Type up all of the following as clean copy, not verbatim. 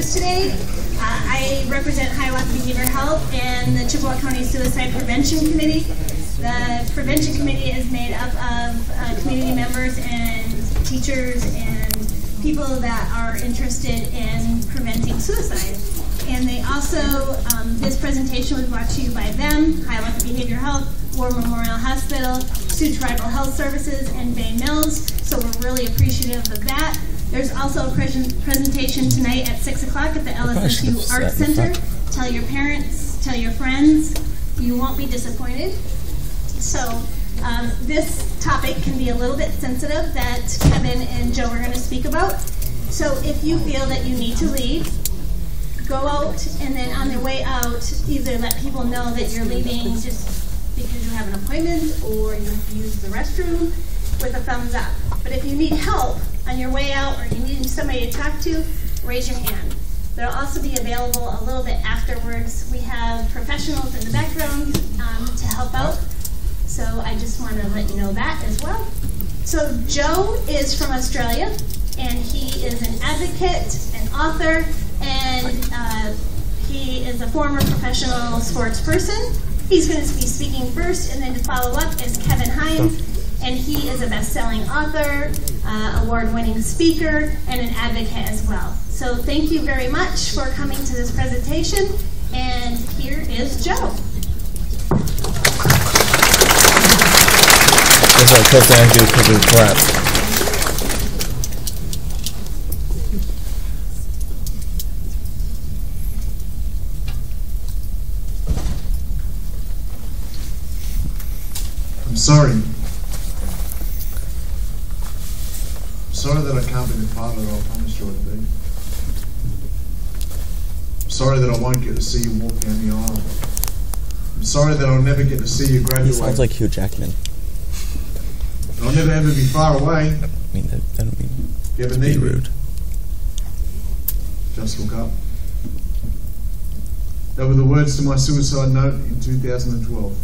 us today. I represent Hiawatha Behavior Health and the Chippewa County Suicide Prevention Committee. The Prevention Committee is made up of community members and teachers and people that are interested in preventing suicide. And they also, this presentation was brought to you by them, Hiawatha Behavior Health, War Memorial Hospital, Sioux Tribal Health Services, and Bay Mills. So we're really appreciative of that. There's also a presentation tonight at 6 o'clock at the LSSU Arts Center. Tell your parents, tell your friends. You won't be disappointed. So this topic can be a little bit sensitive that Kevin and Joe are going to speak about. So if you feel that you need to leave, go out, and then on the way out, either let people know that you're leaving just because you have an appointment or you've used the restroom with a thumbs up. But if you need help on your way out or you need somebody to talk to, raise your hand. They'll also be available a little bit afterwards. We have professionals in the background to help out. So I just want to let you know that as well. So Joe is from Australia, and he is an advocate, an author, and he is a former professional sports person. He's going to be speaking first, and then to follow up is Kevin Hines, and he is a best-selling author, award-winning speaker, and an advocate as well. So thank you very much for coming to this presentation, and here is Joe. That's what I told Dan to do because of crap. I'm sorry. I'm sorry that I can't be the father I promised you I'd be. I'm sorry that I won't get to see you walk down the aisle. I'm sorry that I'll never get to see you graduate. He sounds like Hugh Jackman. I'll never ever be far away. I mean, that don't mean you ever to need be me, rude. just look up. They were the words to my suicide note in 2012.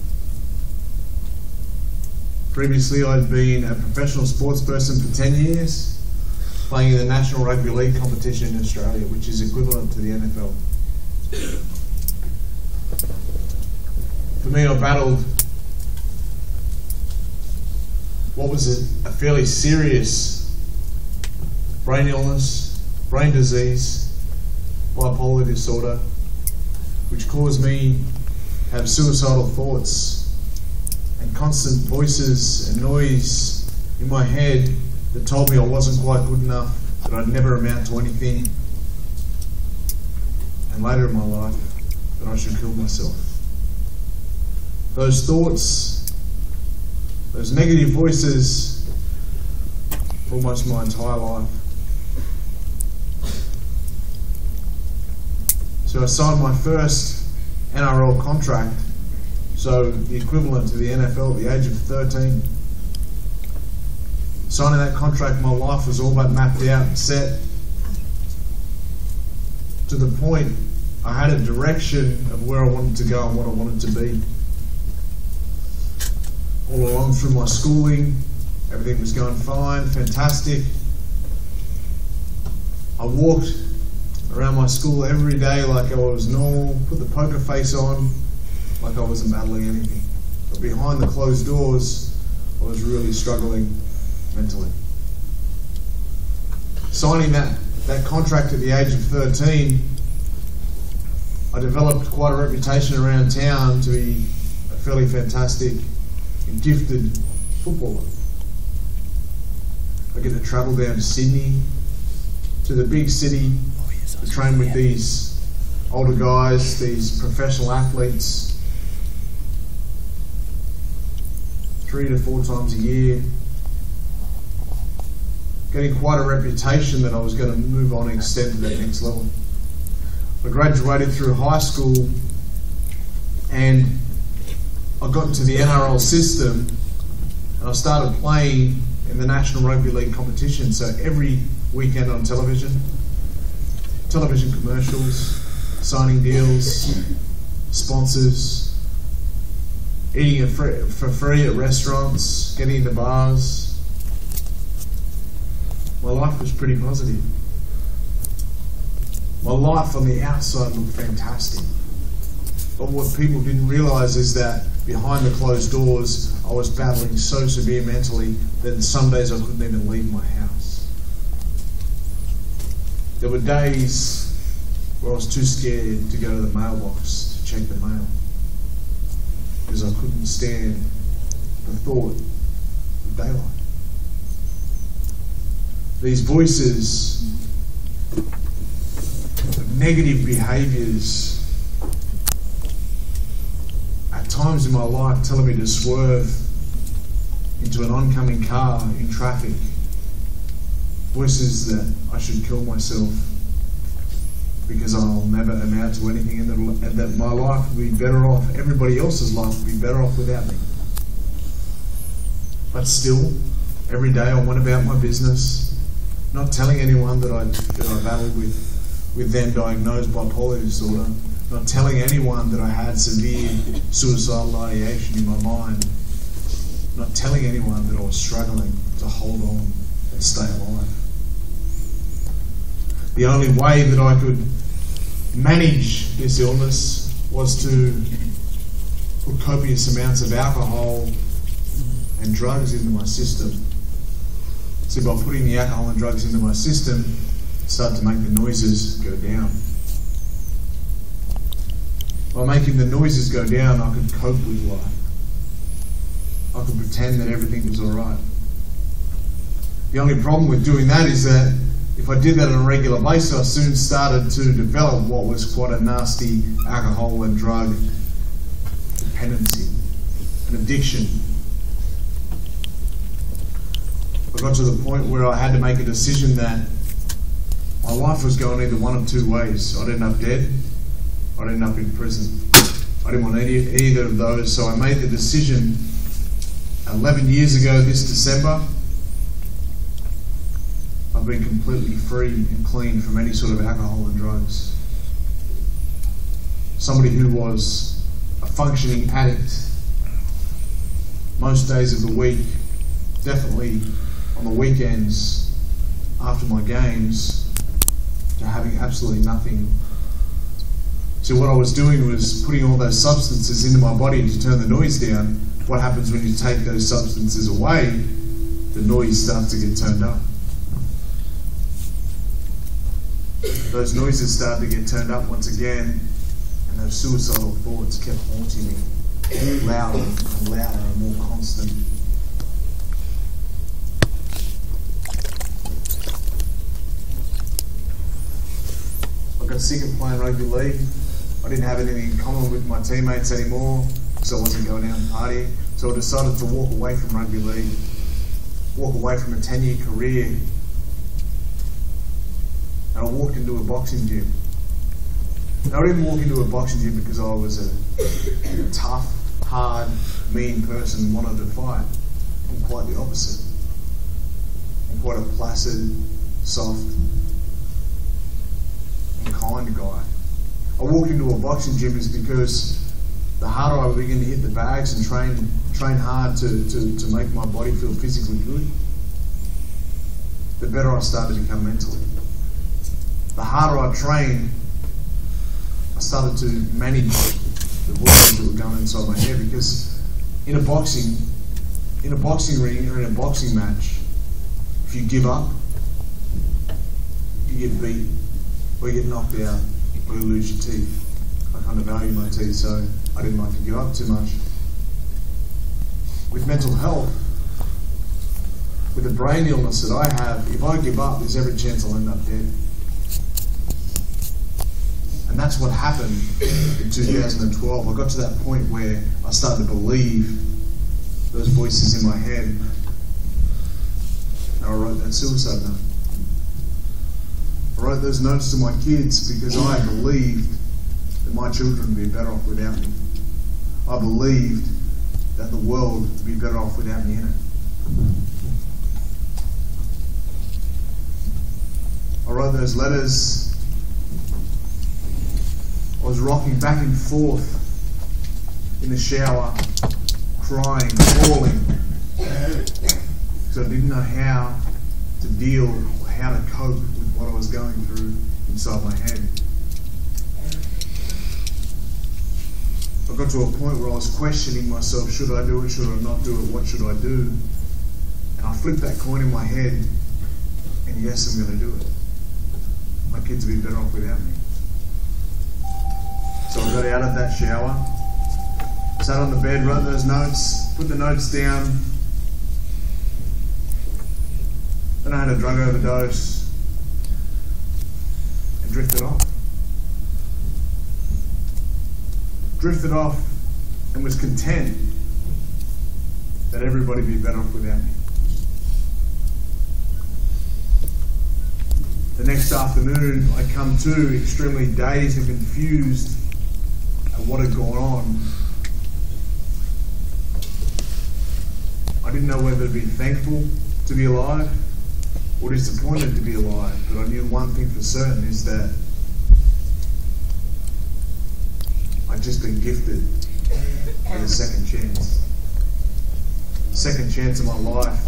Previously, I'd been a professional sports person for 10 years, playing in the National Rugby League competition in Australia, which is equivalent to the NFL. For me, I battled what was a fairly serious brain illness, brain disease, bipolar disorder, which caused me to have suicidal thoughts and constant voices and noise in my head that told me I wasn't quite good enough, that I'd never amount to anything, and later in my life, that I should kill myself. Those thoughts, those negative voices, for almost my entire life. So I signed my first NRL contract, so the equivalent to the NFL at the age of 13. Signing that contract, my life was all but mapped out and set, to the point I had a direction of where I wanted to go and what I wanted to be. All along through my schooling, everything was going fine, fantastic. I walked around my school every day like I was normal, put the poker face on, like I wasn't battling anything. But behind the closed doors, I was really struggling mentally. Signing that contract at the age of 13, I developed quite a reputation around town to be a fairly fantastic and gifted footballer. I get to travel down to Sydney, to the big city, to train with these older guys, these professional athletes, 3 to 4 times a year, getting quite a reputation that I was going to move on and extend to that next level. I graduated through high school and I got into the NRL system and I started playing in the National Rugby League competition. So every weekend on television commercials, signing deals, sponsors, eating for free at restaurants, getting into bars. My life was pretty positive. My life on the outside looked fantastic. But what people didn't realise is that behind the closed doors, I was battling so severe mentally that some days I couldn't even leave my house. There were days where I was too scared to go to the mailbox to check the mail because I couldn't stand the thought of daylight. These voices of negative behaviours at times in my life telling me to swerve into an oncoming car in traffic. Voices that I should kill myself because I'll never amount to anything and that my life will be better off, everybody else's life will be better off without me. But still, every day I went about my business, not telling anyone that I battled with them diagnosed bipolar disorder, not telling anyone that I had severe suicidal ideation in my mind, not telling anyone that I was struggling to hold on and stay alive. The only way that I could manage this illness was to put copious amounts of alcohol and drugs into my system. So by putting the alcohol and drugs into my system, it started to make the noises go down. By making the noises go down, I could cope with life. I could pretend that everything was alright. The only problem with doing that is that if I did that on a regular basis, I soon started to develop what was quite a nasty alcohol and drug dependency, an addiction. I got to the point where I had to make a decision that my life was going either one of two ways. I'd end up dead, I'd end up in prison. I didn't want either of those, so I made the decision 11 years ago this December. I've been completely free and clean from any sort of alcohol and drugs. Somebody who was a functioning addict most days of the week, definitely on the weekends after my games, to having absolutely nothing. So what I was doing was putting all those substances into my body to turn the noise down. What happens when you take those substances away? The noise starts to get turned up. Those noises started to get turned up once again, and those suicidal thoughts kept haunting me, louder and louder and more constant. I got sick of playing rugby league. I didn't have anything in common with my teammates anymore, so I wasn't going out and partying. So I decided to walk away from rugby league, walk away from a 10-year career. And I walked into a boxing gym. And I didn't walk into a boxing gym because I was a tough, hard, mean person and wanted to fight. I'm quite the opposite. I'm quite a placid, soft, and kind guy. I walked into a boxing gym is because the harder I began to hit the bags and train hard to make my body feel physically good, the better I started to become mentally. The harder I trained, I started to manage the voices that were going inside my head, because in a boxing ring or in a boxing match, if you give up, you get beat, or you get knocked out, or you lose your teeth. I kind of value my teeth, so I didn't like to give up too much. With mental health, with the brain illness that I have, if I give up, there's every chance I'll end up dead. And that's what happened in 2012. I got to that point where I started to believe those voices in my head. And I wrote that suicide note. I wrote those notes to my kids because I believed that my children would be better off without me. I believed that the world would be better off without me in it. I wrote those letters. I was rocking back and forth in the shower, crying, bawling, because I didn't know how to deal or how to cope with what I was going through inside my head. I got to a point where I was questioning myself, should I do it, should I not do it, what should I do? And I flipped that coin in my head, and yes, I'm going to do it. My kids would be better off without me. So I got out of that shower, sat on the bed, wrote those notes, put the notes down. Then I had a drug overdose and drifted off. Drifted off and was content that everybody would be better off without me. The next afternoon, I come to extremely dazed and confused at what had gone on. I didn't know whether to be thankful to be alive or disappointed to be alive, but I knew one thing for certain is that I'd just been gifted with a second chance. Second chance in my life.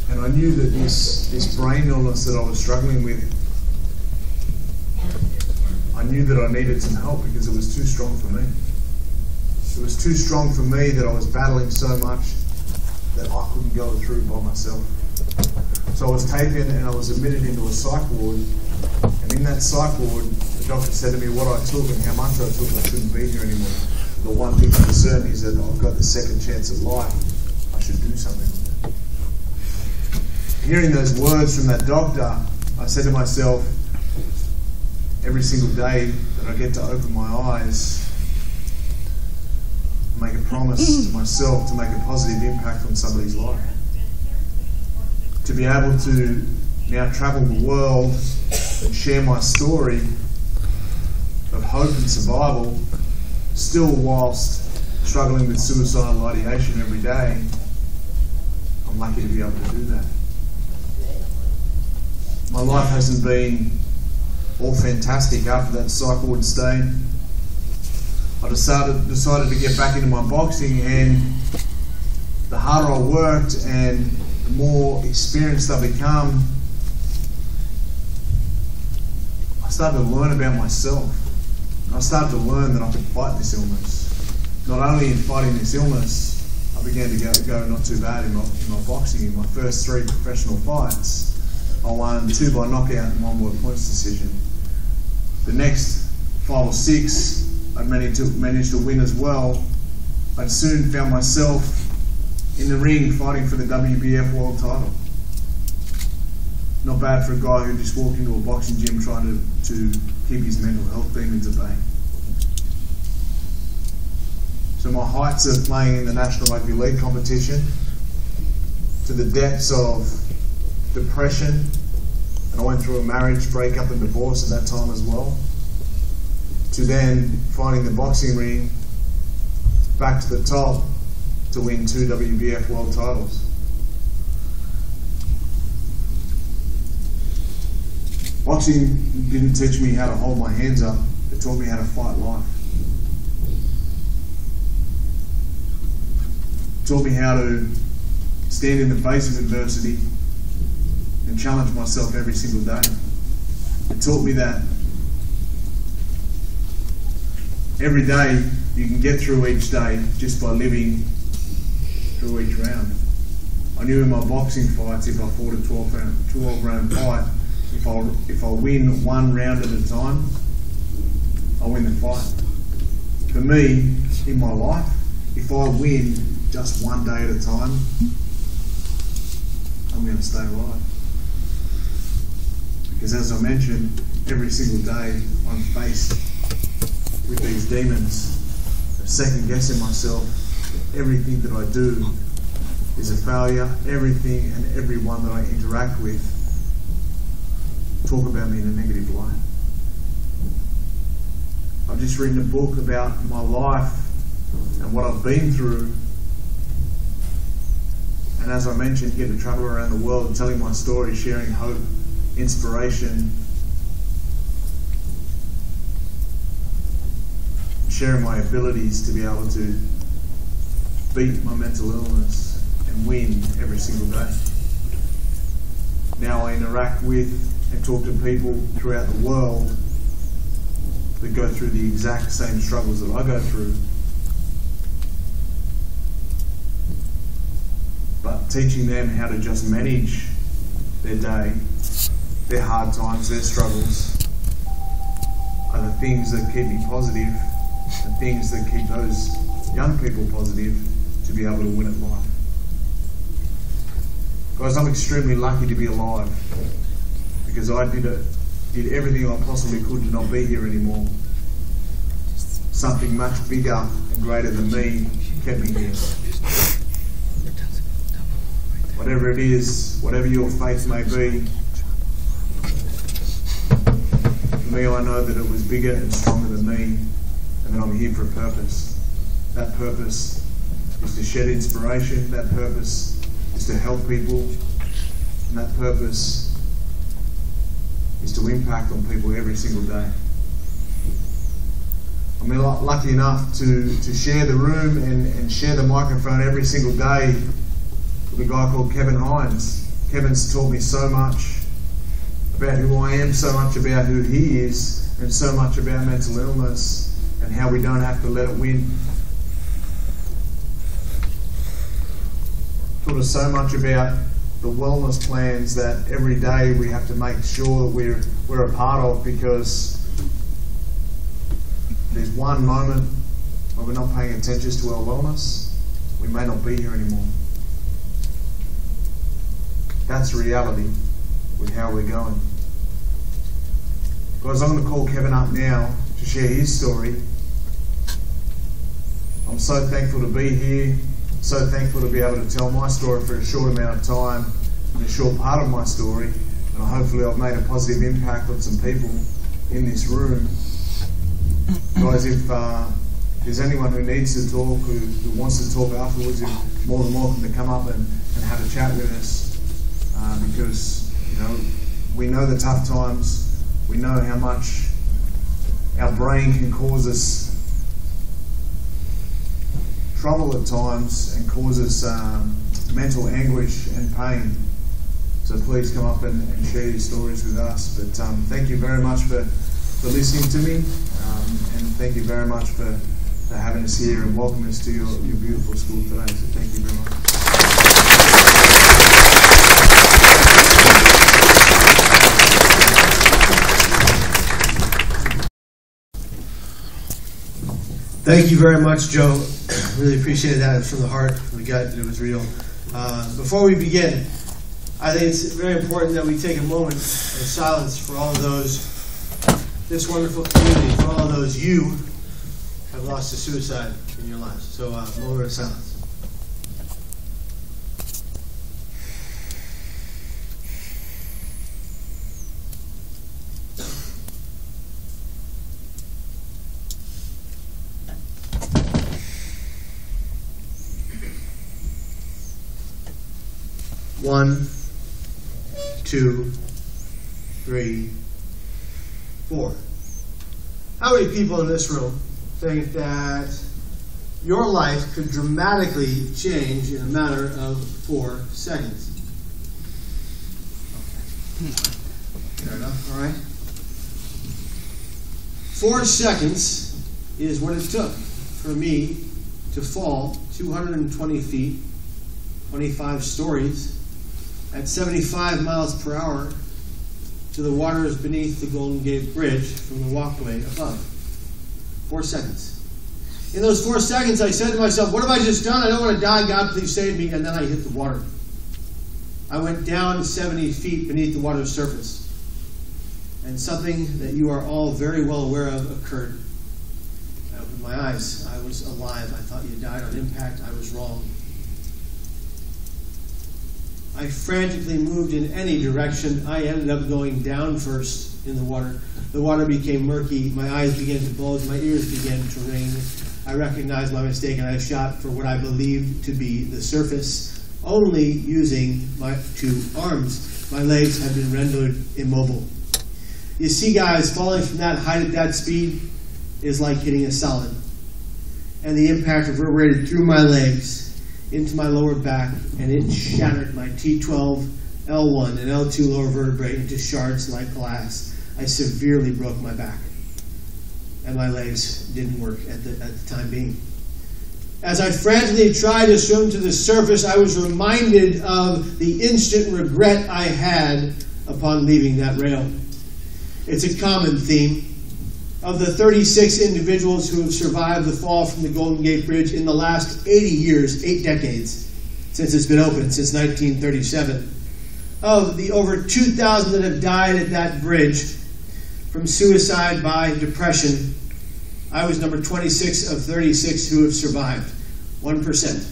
And I knew that this brain illness that I was struggling with, I knew that I needed some help because it was too strong for me. It was too strong for me that I was battling so much that I couldn't go through by myself. So I was taken and I was admitted into a psych ward. And in that psych ward, the doctor said to me what I took and how much I took, I shouldn't be here anymore. The one thing for certain is that I've got the second chance at life. I should do something. Hearing those words from that doctor, I said to myself, every single day that I get to open my eyes, make a promise to myself to make a positive impact on somebody's life. To be able to now travel the world and share my story of hope and survival, still whilst struggling with suicidal ideation every day, I'm lucky to be able to do that. My life hasn't been all fantastic after that psych ward stay. I decided to get back into my boxing, and the harder I worked and the more experienced I become, I started to learn about myself. And I started to learn that I could fight this illness. Not only in fighting this illness, I began to go not too bad in my boxing. In my first 3 professional fights, I won 2 by knockout and 1 by points decision. The next 5 or 6, I managed to win as well. I soon found myself in the ring fighting for the WBF world title. Not bad for a guy who just walked into a boxing gym trying to keep his mental health demons at bay. So my heights of playing in the National Rugby League competition, to the depths of depression, and I went through a marriage breakup and divorce at that time as well, to then finding the boxing ring, back to the top to win 2 WBF world titles. Boxing didn't teach me how to hold my hands up, it taught me how to fight life. It taught me how to stand in the face of adversity and challenge myself every single day. It taught me that every day you can get through each day just by living through each round. I knew in my boxing fights, if I fought a 12-round fight, if I win 1 round at a time, I win the fight. For me, in my life, if I win just 1 day at a time, I'm going to stay alive. Because as I mentioned, every single day I'm faced with these demons of second guessing myself. Everything that I do is a failure. Everything and everyone that I interact with talk about me in a negative light. I've just written a book about my life and what I've been through. And as I mentioned, get to travel around the world telling my story, sharing hope, inspiration, sharing my abilities to be able to beat my mental illness and win every single day. Now I interact with and talk to people throughout the world that go through the exact same struggles that I go through. But teaching them how to just manage their day, their hard times, their struggles, are the things that keep me positive, the things that keep those young people positive to be able to win at life. Guys, I'm extremely lucky to be alive because I did everything I possibly could to not be here anymore. Something much bigger and greater than me kept me here. Whatever it is, whatever your faith may be, for me, I know that it was bigger and stronger than me, and that I'm here for a purpose. That purpose is to shed inspiration. That purpose is to help people. And that purpose is to impact on people every single day. I'm lucky enough to share the room and share the microphone every single day with a guy called Kevin Hines. Kevin's taught me so much about who I am, so much about who he is, and so much about mental illness and how we don't have to let it win. Taught us so much about the wellness plans that every day we have to make sure that we're a part of, because there's one moment when we're not paying attention to our wellness, we may not be here anymore. That's reality with how we're going. Guys, I'm going to call Kevin up now to share his story. I'm so thankful to be here, so thankful to be able to tell my story for a short amount of time, and a short part of my story, and hopefully I've made a positive impact on some people in this room. Guys, if there's anyone who needs to talk, who wants to talk afterwards, you're more than welcome to come up and have a chat with us. Because, we know the tough times, we know how much our brain can cause us trouble at times and cause us mental anguish and pain. So please come up and share your stories with us. But thank you very much for listening to me, and thank you very much for having us here and welcoming us to your beautiful school today. So thank you very much. Thank you very much, Joe. Really appreciated that. It was from the heart, from the gut, and it was real. Before we begin, I think it's very important that we take a moment of silence for all of those, this wonderful community, for all of those you have lost to suicide in your lives. So, a moment of silence. One, two, three, four. How many people in this room think that your life could dramatically change in a matter of 4 seconds? Okay. Fair enough, all right? 4 seconds is what it took for me to fall 220 feet, 25 stories, at 75 miles per hour to the waters beneath the Golden Gate Bridge from the walkway above. 4 seconds. In those 4 seconds, I said to myself, what have I just done? I don't want to die. God, please save me. And then I hit the water. I went down 70 feet beneath the water's surface. And something that you are all very well aware of occurred. I opened my eyes. I was alive. I thought you died on impact. I was wrong. I frantically moved in any direction. I ended up going down first in the water. The water became murky. My eyes began to bulge. My ears began to ring. I recognized my mistake, and I shot for what I believed to be the surface, only using my 2 arms. My legs had been rendered immobile. You see, guys, falling from that height at that speed is like hitting a solid. And the impact reverberated through my legs into my lower back, and it shattered my T12 L1 and L2 lower vertebrae into shards like glass. I severely broke my back, and my legs didn't work at the time being. As I frantically tried to swim to the surface, I was reminded of the instant regret I had upon leaving that rail. It's a common theme. Of the 36 individuals who have survived the fall from the Golden Gate Bridge in the last 80 years, 8 decades, since it's been opened, since 1937, of the over 2,000 that have died at that bridge from suicide by depression, I was number 26 of 36 who have survived, 1%.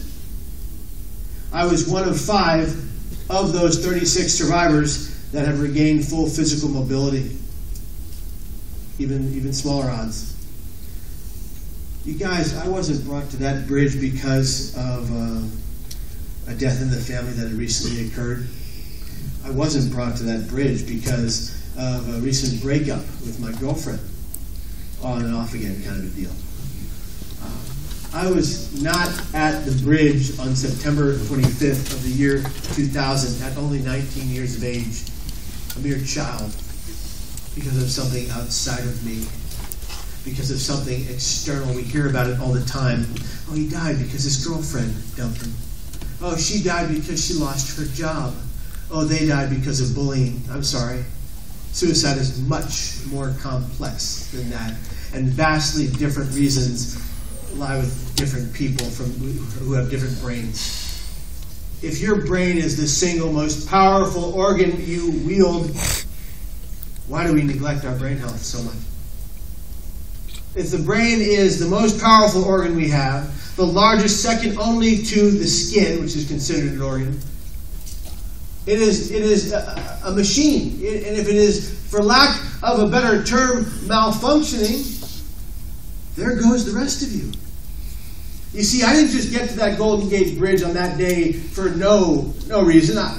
I was one of 5 of those 36 survivors that have regained full physical mobility. Even smaller odds. You guys, I wasn't brought to that bridge because of a death in the family that had recently occurred. I wasn't brought to that bridge because of a recent breakup with my girlfriend. On and off again kind of a deal. I was not at the bridge on September 25th of the year 2000 at only 19 years of age, a mere child, because of something outside of me, because of something external. We hear about it all the time. Oh, he died because his girlfriend dumped him. Oh, she died because she lost her job. Oh, they died because of bullying. I'm sorry. Suicide is much more complex than that, and vastly different reasons lie with different people who have different brains. If your brain is the single most powerful organ you wield, why do we neglect our brain health so much? If the brain is the most powerful organ we have, the largest, second only to the skin, which is considered an organ, it is a machine. And if it is, for lack of a better term, malfunctioning, there goes the rest of you. You see, I didn't just get to that Golden Gate Bridge on that day for no reason. I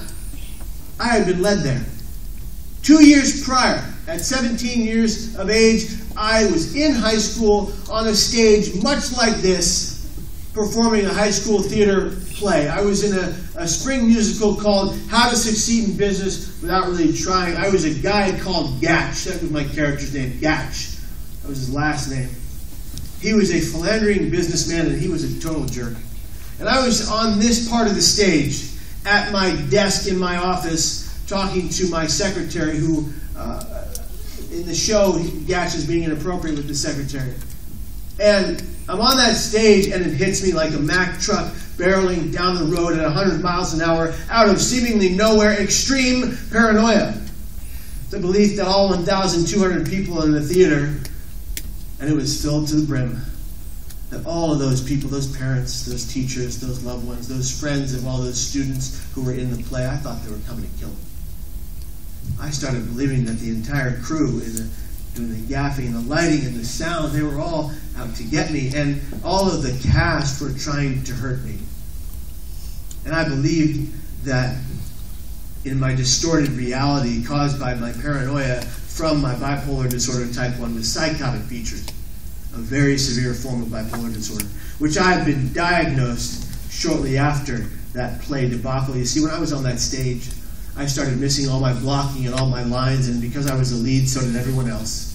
had been led there. 2 years prior, at 17 years of age, I was in high school on a stage much like this, performing a high school theater play. I was in a spring musical called How to Succeed in Business Without Really Trying. I was a guy called Gatch. That was my character's name, Gatch. That was his last name. He was a philandering businessman, and he was a total jerk. And I was on this part of the stage, at my desk in my office, talking to my secretary, who, in the show, Gatch is being inappropriate with the secretary. And I'm on that stage, and it hits me like a Mack truck barreling down the road at 100 miles an hour out of seemingly nowhere, extreme paranoia. The belief that all 1,200 people in the theater, and it was filled to the brim, that all of those people, those parents, those teachers, those loved ones, those friends of all those students who were in the play, I thought they were coming to kill me. I started believing that the entire crew, doing the gaffing and the lighting and the sound, they were all out to get me, and all of the cast were trying to hurt me. And I believed that in my distorted reality caused by my paranoia from my bipolar disorder type 1 with psychotic features, a very severe form of bipolar disorder, which I had been diagnosed shortly after that play debacle. You see, when I was on that stage, I started missing all my blocking and all my lines, and because I was the lead, so did everyone else.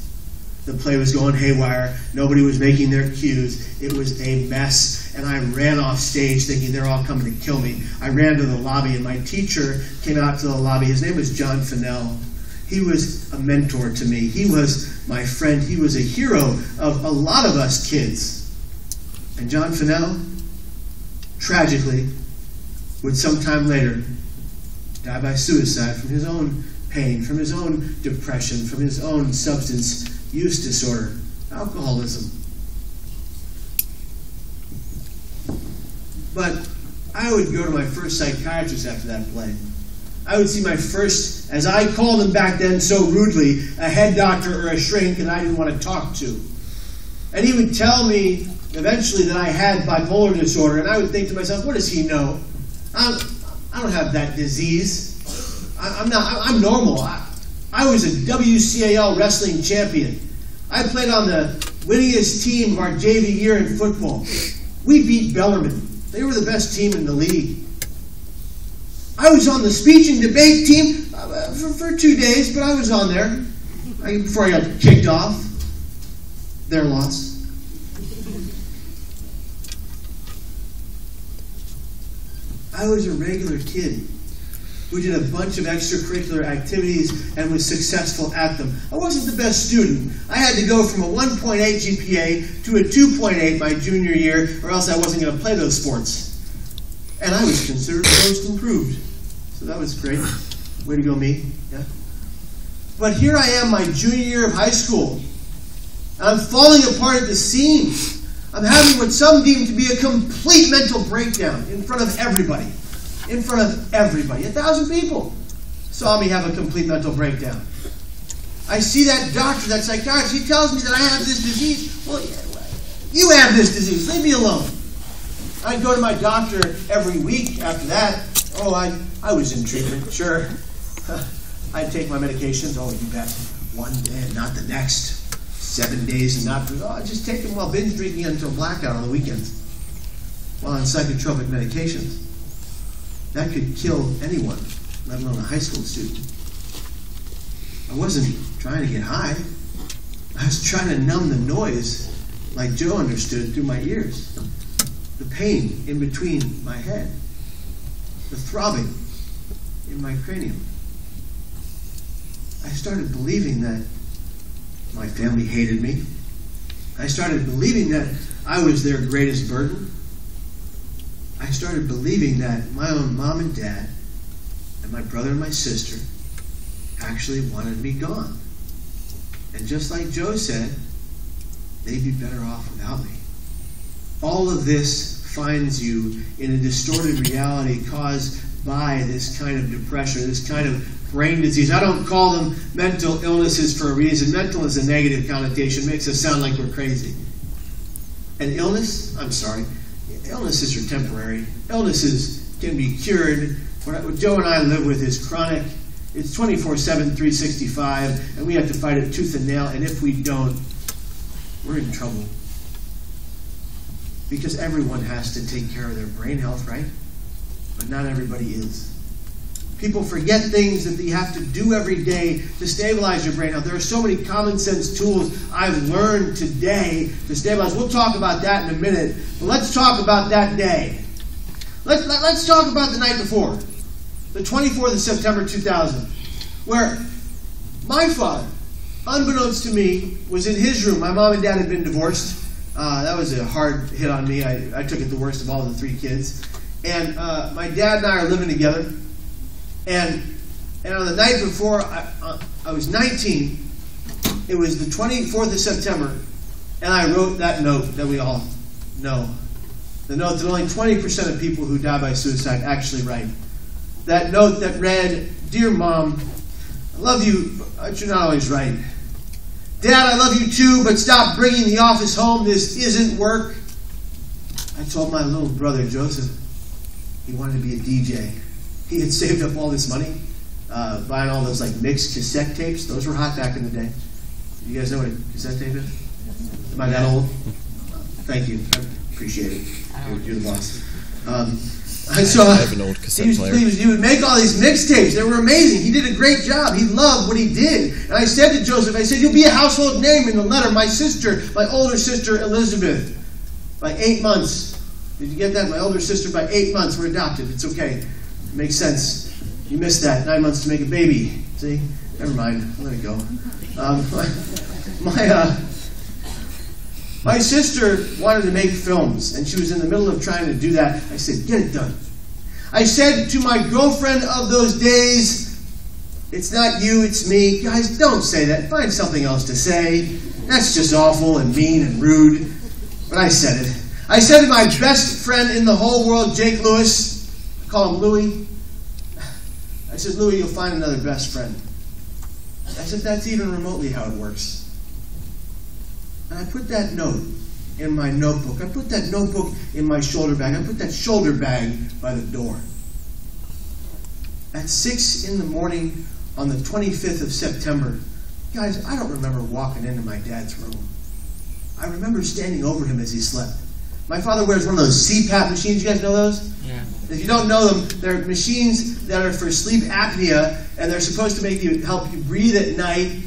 The play was going haywire. Nobody was making their cues. It was a mess, and I ran off stage thinking they're all coming to kill me. I ran to the lobby, and my teacher came out to the lobby. His name was John Fennell. He was a mentor to me. He was my friend. He was a hero of a lot of us kids. And John Fennell, tragically, would sometime later die by suicide from his own pain, from his own depression, from his own substance use disorder, alcoholism. But I would go to my first psychiatrist after that play. I would see my first, as I called him back then so rudely, a head doctor or a shrink that I didn't want to talk to. And he would tell me eventually that I had bipolar disorder, and I would think to myself, what does he know? I don't have that disease. I'm normal. I was a WCAL wrestling champion. I played on the winningest team of our JV year in football. We beat Bellarmine. They were the best team in the league. I was on the speech and debate team for 2 days, but I was on there before I got kicked off. Their loss. I was a regular kid who did a bunch of extracurricular activities and was successful at them. I wasn't the best student. I had to go from a 1.8 GPA to a 2.8 my junior year, or else I wasn't going to play those sports. And I was considered most improved. So that was great. Way to go, me. Yeah. But here I am, my junior year of high school. I'm falling apart at the seams. I'm having what some deem to be a complete mental breakdown in front of everybody. In front of everybody. 1,000 people saw me have a complete mental breakdown. I see that doctor, that psychiatrist, he tells me that I have this disease. Well, you have this disease. Leave me alone. I'd go to my doctor every week after that. Oh, I was in treatment, sure. I'd take my medications. Oh, you bet. One day and not the next. 7 days and not... Oh, I'd just take them while binge drinking until blackout on the weekends. While on psychotropic medications. That could kill anyone, let alone a high school student. I wasn't trying to get high. I was trying to numb the noise, like Joe understood, through my ears. The pain in between my head. The throbbing in my cranium. I started believing that my family hated me. I started believing that I was their greatest burden. I started believing that my own mom and dad and my brother and my sister actually wanted me gone. And just like Joe said, they'd be better off without me. All of this finds you in a distorted reality caused by this kind of depression, this kind of brain disease. I don't call them mental illnesses for a reason. Mental is a negative connotation. It makes us sound like we're crazy. And illness, I'm sorry, illnesses are temporary. Illnesses can be cured. What Joe and I live with is chronic. It's 24/7, 365, and we have to fight it tooth and nail, and if we don't, we're in trouble. Because everyone has to take care of their brain health, right? But not everybody is. People forget things that they have to do every day to stabilize your brain health. There are so many common sense tools I've learned today to stabilize. We'll talk about that in a minute, but let's talk about that day. Let's talk about the night before, the 24th of September 2000, where my father, unbeknownst to me, was in his room. My mom and dad had been divorced. That was a hard hit on me. I took it the worst of all the 3 kids. And my dad and I are living together. And on the night before I was 19, it was the 24th of September, and I wrote that note that we all know. The note that only 20% of people who die by suicide actually write. That note that read, "Dear Mom, I love you, but you're not always right. Dad, I love you too, but stop bringing the office home. This isn't work." I told my little brother, Joseph, he wanted to be a DJ. He had saved up all this money, buying all those like mixed cassette tapes. Those were hot back in the day. You guys know what a cassette tape is? Am I that old? Thank you. I appreciate it. You're the boss. I have an old cassette player. He would make all these mixtapes. They were amazing. He did a great job. He loved what he did. And I said to Joseph, I said, "You'll be a household name in the letter." My sister, my older sister, Elizabeth, by 8 months. Did you get that? My older sister, by 8 months, we're adopted. It's okay. It makes sense. You missed that. 9 months to make a baby. See? Never mind. Let it go. My sister wanted to make films, and she was in the middle of trying to do that. I said, "Get it done." I said to my girlfriend of those days, "It's not you, it's me." Guys, don't say that. Find something else to say. That's just awful and mean and rude. But I said it. I said to my best friend in the whole world, Jake Lewis, I call him Louie. I said, "Louie, you'll find another best friend." I said, "That's even remotely how it works." And I put that note in my notebook. I put that notebook in my shoulder bag. I put that shoulder bag by the door. At 6 in the morning on the 25th of September, guys, I don't remember walking into my dad's room. I remember standing over him as he slept. My father wears one of those CPAP machines. You guys know those? Yeah. If you don't know them, they're machines that are for sleep apnea, and they're supposed to help you breathe at night.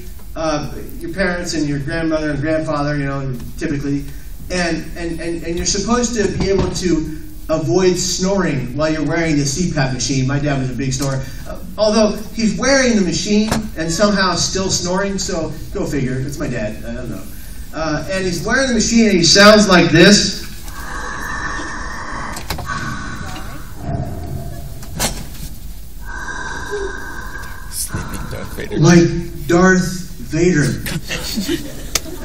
Your parents and your grandmother and grandfather, typically, and you're supposed to be able to avoid snoring while you're wearing the CPAP machine. My dad was a big snorer. Although he's wearing the machine and somehow still snoring, so go figure. It's my dad. I don't know. And he's wearing the machine and he sounds like this. Sleeping Darth Vader. Like Darth Vader.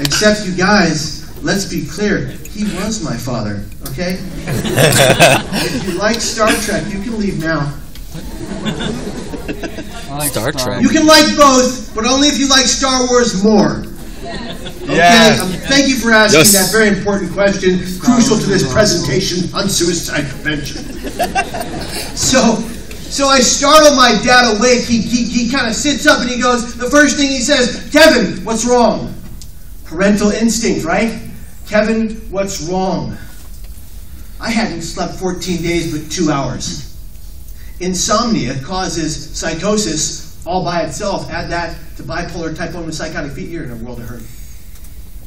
Except you guys, let's be clear, he was my father, okay? If you like Star Trek, you can leave now. Star Trek. You can like both, but only if you like Star Wars more. Okay, Yes. Thank you for asking Yes. that very important question, crucial to this presentation on suicide prevention. So I startle my dad awake. He kind of sits up and he goes, the first thing he says, Kevin, what's wrong? Parental instinct, right? Kevin, what's wrong? I hadn't slept 14 days but 2 hours. Insomnia causes psychosis all by itself. Add that to bipolar type 1 with psychotic feat, you're in a world of hurt.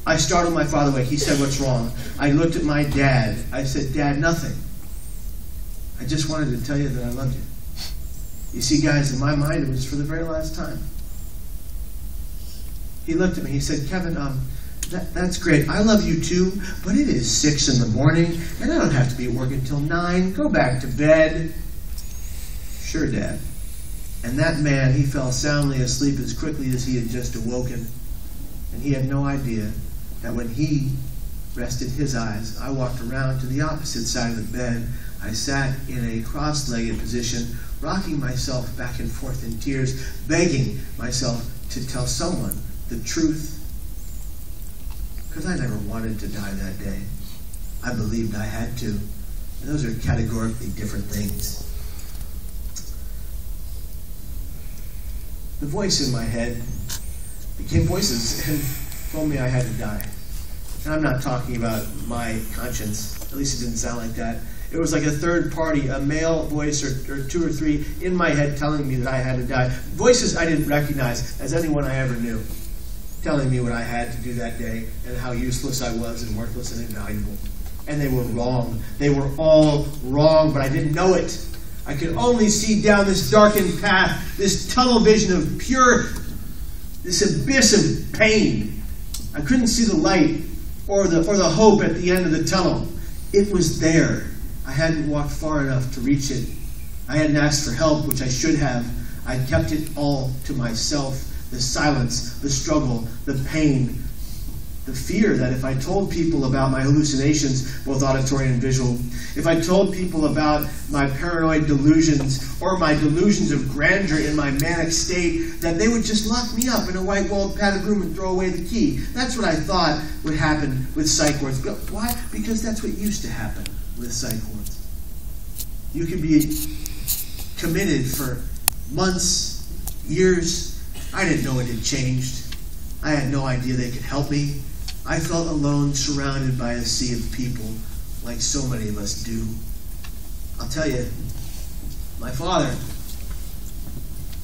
I startled my father awake. He said, what's wrong? I looked at my dad. I said, Dad, nothing. I just wanted to tell you that I loved you. You see, guys, in my mind, it was for the very last time. He looked at me. He said, Kevin, that's great. I love you too, but it is 6 in the morning, and I don't have to be at work until 9. Go back to bed. Sure, Dad. And that man, he fell soundly asleep as quickly as he had just awoken. And he had no idea that when he rested his eyes, I walked around to the opposite side of the bed. I sat in a cross-legged position, rocking myself back and forth in tears, begging myself to tell someone the truth. Because I never wanted to die that day. I believed I had to. And those are categorically different things. The voice in my head became voices and told me I had to die. And I'm not talking about my conscience. At least it didn't sound like that. It was like a third party, a male voice or 2 or 3 in my head telling me that I had to die. Voices I didn't recognize as anyone I ever knew, telling me what I had to do that day and how useless I was and worthless and invaluable. And they were wrong. They were all wrong, but I didn't know it. I could only see down this darkened path, this tunnel vision of this abyss of pain. I couldn't see the light or the hope at the end of the tunnel. It was there. I hadn't walked far enough to reach it. I hadn't asked for help, which I should have. I'd kept it all to myself. The silence, the struggle, the pain, the fear that if I told people about my hallucinations, both auditory and visual, if I told people about my paranoid delusions or my delusions of grandeur in my manic state, that they would just lock me up in a white-walled padded room and throw away the key. That's what I thought would happen with psych wards. But why? Because that's what used to happen with psych wards. You could be committed for months, years. I didn't know it had changed. I had no idea they could help me. I felt alone, surrounded by a sea of people, like so many of us do. I'll tell you, my father,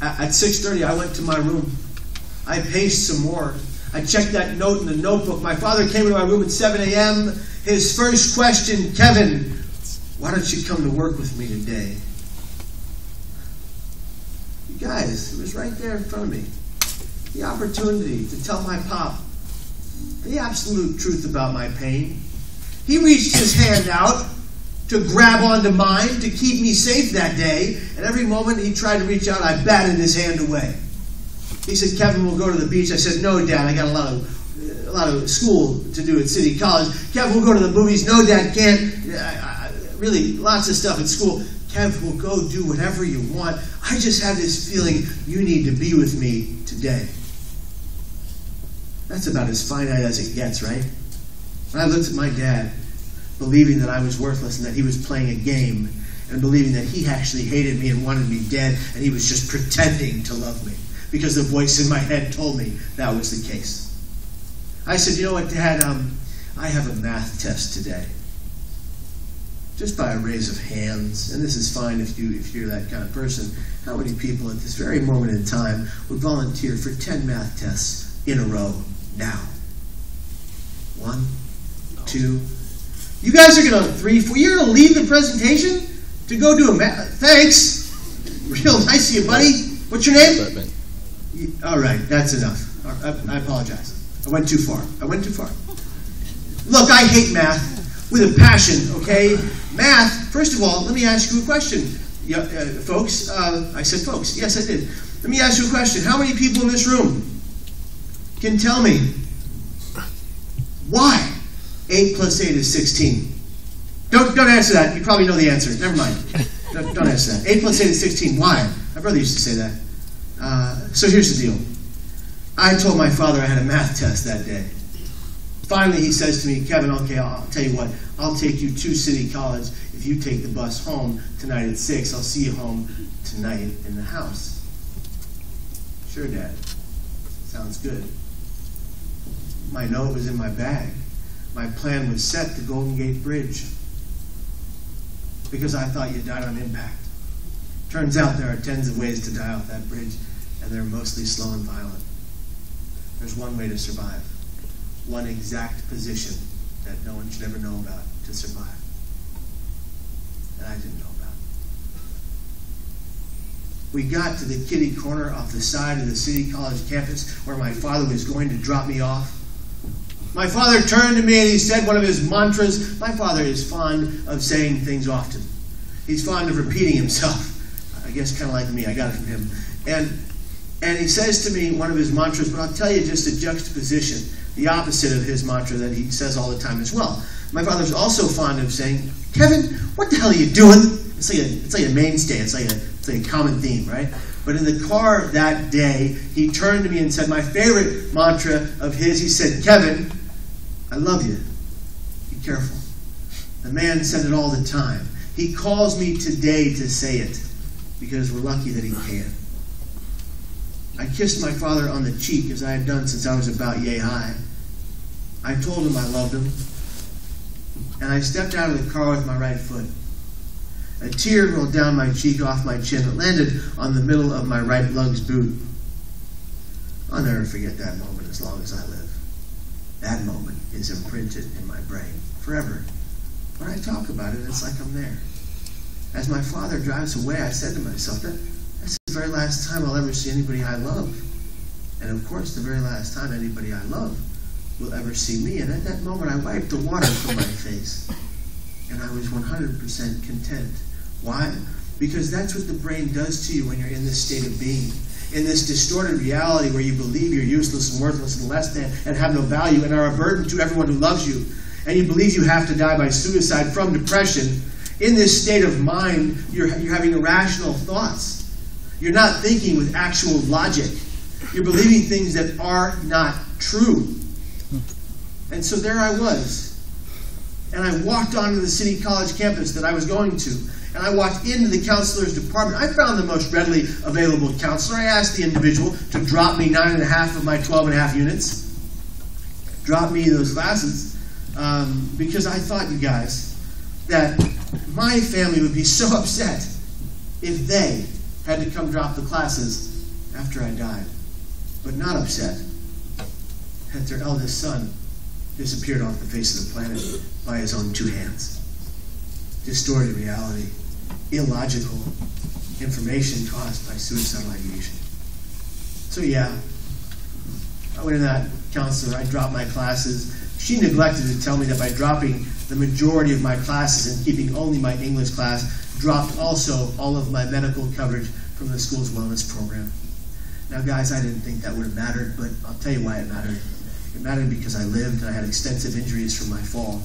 at 6:30, I went to my room. I paced some more. I checked that note in the notebook. My father came into my room at 7 a.m. His first question, Kevin, why don't you come to work with me today? You guys, it was right there in front of me. The opportunity to tell my pop the absolute truth about my pain. He reached his hand out to grab onto mine to keep me safe that day, and every moment he tried to reach out, I batted his hand away. He said, Kevin, we'll go to the beach. I said, no, Dad, I got a lot of school to do at City College. Kevin, we'll go to the movies. No, Dad, can't. Really, lots of stuff at school. Kev, we'll go do whatever you want. I just have this feeling you need to be with me today. That's about as finite as it gets, right? When I looked at my dad, believing that I was worthless and that he was playing a game, and believing that he actually hated me and wanted me dead, and he was just pretending to love me, because the voice in my head told me that was the case. I said, you know what, Dad, I have a math test today. just by a raise of hands, and this is fine if you're that kind of person, how many people at this very moment in time would volunteer for 10 math tests in a row now? 1, 2. You guys are going to 3, 4. You're going to leave the presentation to go do a math. Thanks. Real nice of you, buddy. What's your name? All right, that's enough. I apologize. I went too far. Look, I hate math with a passion, okay? Math, first of all, let me ask you a question. Folks, I said folks. Yes, I did. Let me ask you a question. How many people in this room can tell me why 8 plus 8 is 16? Don't answer that. You probably know the answer. Never mind. Don't answer that. 8 plus 8 is 16. Why? My brother used to say that. So here's the deal. I told my father I had a math test that day. Finally, he says to me, Kevin, okay, I'll tell you what. I'll take you to City College if you take the bus home tonight at 6. I'll see you home tonight in the house. Sure, Dad. Sounds good. My note was in my bag. My plan was set to Golden Gate Bridge because I thought you died on impact. Turns out there are tens of ways to die off that bridge, and they're mostly slow and violent. There's one way to survive, one exact position that no one should ever know about to survive, that I didn't know about. We got to the kitty corner off the side of the City College campus where my father was going to drop me off. My father turned to me and he said one of his mantras. My father is fond of saying things often. He's fond of repeating himself. I guess kind of like me. I got it from him. And he says to me one of his mantras, but I'll tell you just a juxtaposition, the opposite of his mantra that he says all the time as well. My father's also fond of saying, Kevin, what the hell are you doing? It's like a mainstay. It's like a common theme, right? But in the car that day, he turned to me and said, my favorite mantra of his, he said, Kevin, I love you. Be careful. The man said it all the time. He calls me today to say it because we're lucky that he can. I kissed my father on the cheek as I had done since I was about yay high. I told him I loved him. And I stepped out of the car with my right foot. A tear rolled down my cheek off my chin. It landed on the middle of my right lug's boot. I'll never forget that moment as long as I live. That moment is imprinted in my brain forever. When I talk about it, it's like I'm there. As my father drives away, I said to myself, that's the very last time I'll ever see anybody I love. And of course, the very last time anybody I love will ever see me. And at that moment, I wiped the water from my face. And I was 100% content. Why? Because that's what the brain does to you when you're in this state of being. In this distorted reality where you believe you're useless and worthless and less than and have no value and are a burden to everyone who loves you. And you believe you have to die by suicide from depression. In this state of mind, you're having irrational thoughts. You're not thinking with actual logic. You're believing things that are not true. And so there I was. And I walked onto the City College campus that I was going to. And I walked into the counselor's department. I found the most readily available counselor. I asked the individual to drop me 9.5 of my 12.5 units. Drop me those classes. Because I thought, you guys, that my family would be so upset if they had to come drop the classes after I died. But not upset that their eldest son disappeared off the face of the planet by his own 2 hands. Distorted reality, illogical information caused by suicidal ideation. So yeah, I went to that counselor, I dropped my classes. She neglected to tell me that by dropping the majority of my classes and keeping only my English class, dropped also all of my medical coverage from the school's wellness program. Now guys, I didn't think that would have mattered, but I'll tell you why it mattered. It mattered because I lived and I had extensive injuries from my fall.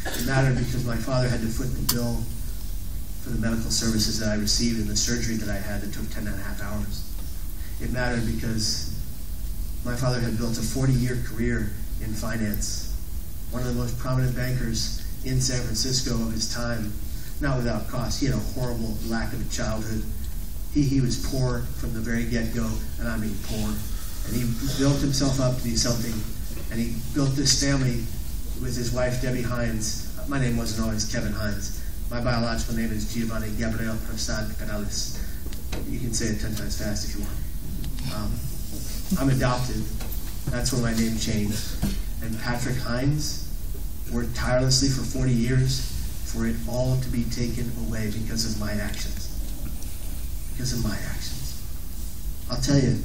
It mattered because my father had to foot the bill for the medical services that I received and the surgery that I had that took 10.5 hours. It mattered because my father had built a 40-year career in finance, one of the most prominent bankers in San Francisco of his time, not without cost. He had a horrible lack of a childhood. He was poor from the very get-go, and I mean poor. And he built himself up to be something, and he built this family with his wife, Debbie Hines. My name wasn't always Kevin Hines. My biological name is Giovanni Gabriel Prasad Canales. You can say it 10 times fast if you want. I'm adopted. That's when my name changed. And Patrick Hines worked tirelessly for 40 years for it all to be taken away because of my actions. Because of my actions. I'll tell you,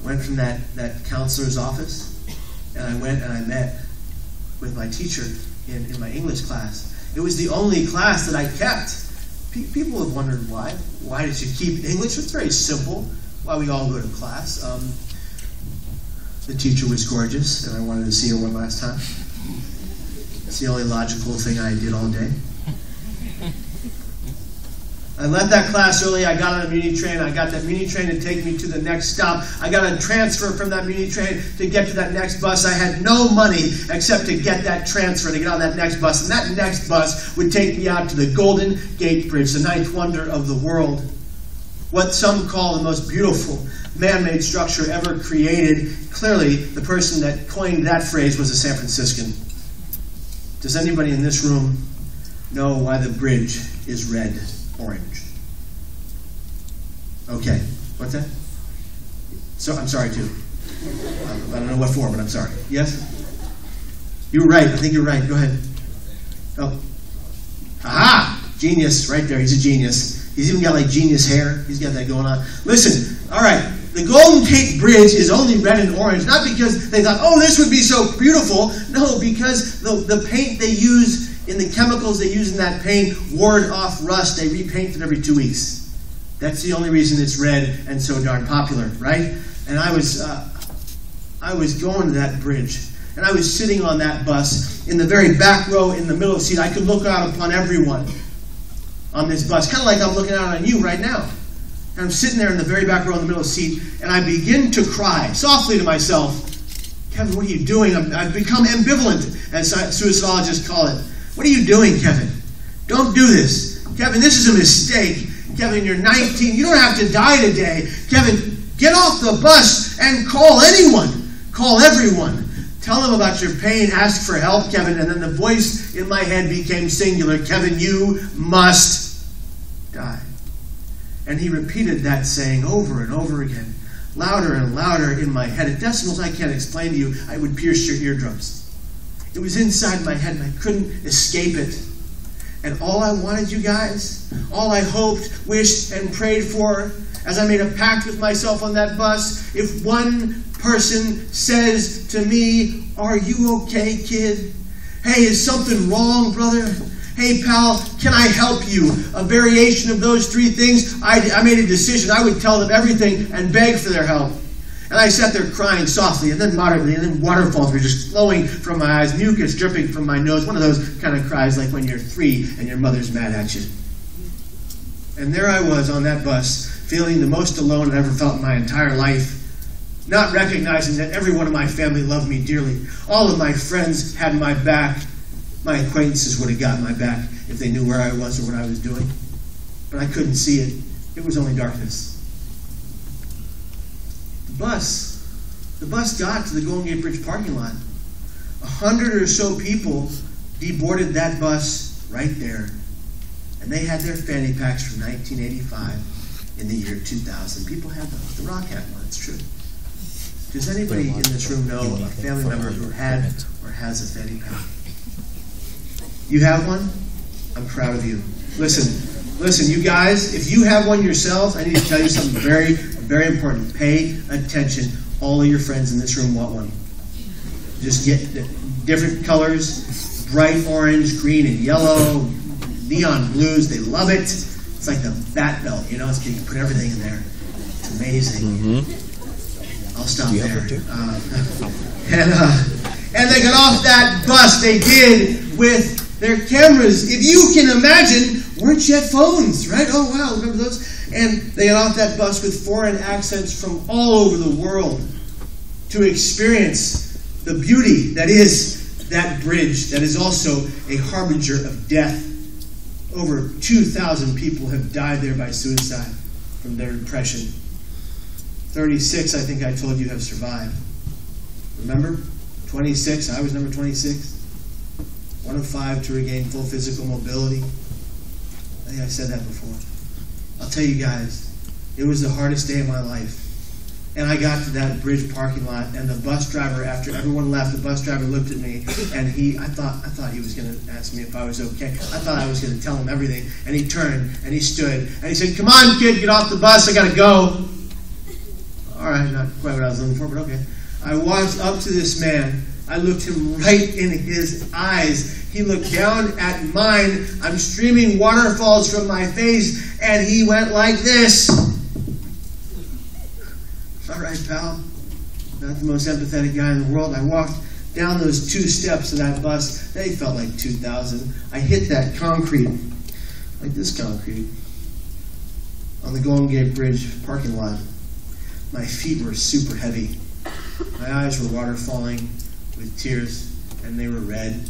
I went from that counselor's office, and I went and I met with my teacher in my English class. It was the only class that I kept. People have wondered why. Why did you keep English? It's very simple. Why we all go to class. The teacher was gorgeous, and I wanted to see her one last time. It's the only logical thing I did all day. I left that class early. I got on a muni train. I got that muni train to take me to the next stop. I got a transfer from that muni train to get to that next bus. I had no money except to get that transfer to get on that next bus. And that next bus would take me out to the Golden Gate Bridge, the ninth wonder of the world. What some call the most beautiful man-made structure ever created. Clearly, the person that coined that phrase was a San Franciscan. Does anybody in this room know why the bridge is red? Orange. Okay. What's that? So I'm sorry too. I don't know what for, but I'm sorry. Yes? You were right. I think you're right. Go ahead. Oh. Aha! Genius. Right there. He's a genius. He's even got like genius hair. He's got that going on. Listen. All right. The Golden Gate Bridge is only red and orange, not because they thought, oh, this would be so beautiful. No, because the paint they use in the chemicals they use in that paint ward off rust. They repaint it every 2 weeks. That's the only reason it's red and so darn popular, right? And I was going to that bridge, and I was sitting on that bus in the very back row in the middle seat. I could look out upon everyone on this bus, kind of like I'm looking out on you right now. And I'm sitting there in the very back row in the middle seat, and I begin to cry softly to myself. Kevin, what are you doing? I've become ambivalent, as suicidologists call it. What are you doing, Kevin? Don't do this. Kevin, this is a mistake. Kevin, you're 19. You don't have to die today. Kevin, get off the bus and call anyone. Call everyone. Tell them about your pain. Ask for help, Kevin. And then the voice in my head became singular. Kevin, you must die. And he repeated that saying over and over again, louder and louder in my head. At decimals I can't explain to you. I would pierce your eardrums. It was inside my head, and I couldn't escape it. And all I wanted, you guys, all I hoped, wished, and prayed for, as I made a pact with myself on that bus, if one person says to me, are you okay, kid? Hey, is something wrong, brother? Hey, pal, can I help you? A variation of those three things, I made a decision. I would tell them everything and beg for their help. And I sat there crying softly, and then moderately, and then waterfalls were just flowing from my eyes, mucus dripping from my nose, one of those kind of cries like when you're 3 and your mother's mad at you. And there I was on that bus, feeling the most alone I've ever felt in my entire life, not recognizing that every one of my family loved me dearly. All of my friends had my back. My acquaintances would have gotten my back if they knew where I was or what I was doing. But I couldn't see it. It was only darkness. The bus got to the Golden Gate Bridge parking lot. 100 or so people deboarded that bus right there. And they had their fanny packs from 1985 in the year 2000. People had those. The Rock had one, it's true. Does anybody in this room know a family member who had or has a fanny pack? You have one? I'm proud of you. Listen, you guys, if you have one yourselves, I need to tell you something very, very important. Pay attention. All of your friends in this room want one. Just get different colors, bright orange, green, and yellow, neon blues. They love it. It's like the bat belt, you know? It's, you can put everything in there. It's amazing. Mm-hmm. I'll stop there. And they got off that bus. They did with their cameras. If you can imagine, weren't yet phones, right? Oh, wow, remember those? And they got off that bus with foreign accents from all over the world to experience the beauty that is that bridge, that is also a harbinger of death. Over 2,000 people have died there by suicide from their depression. 36, I think I told you, have survived. Remember? 26, I was number 26. 1 of 5 to regain full physical mobility. I think I said that before. I'll tell you guys, it was the hardest day of my life. And I got to that bridge parking lot, and the bus driver, after everyone left, the bus driver looked at me, and I thought he was going to ask me if I was okay. I thought I was going to tell him everything. And he turned, and he stood, and he said, "Come on, kid, get off the bus, I got to go." All right, not quite what I was looking for, but okay. I walked up to this man. I looked him right in his eyes. He looked down at mine. I'm streaming waterfalls from my face, and he went like this. All right, pal. Not the most empathetic guy in the world. I walked down those 2 steps of that bus. They felt like 2,000. I hit that concrete, like this concrete, on the Golden Gate Bridge parking lot. My feet were super heavy. My eyes were water falling with tears, and they were red.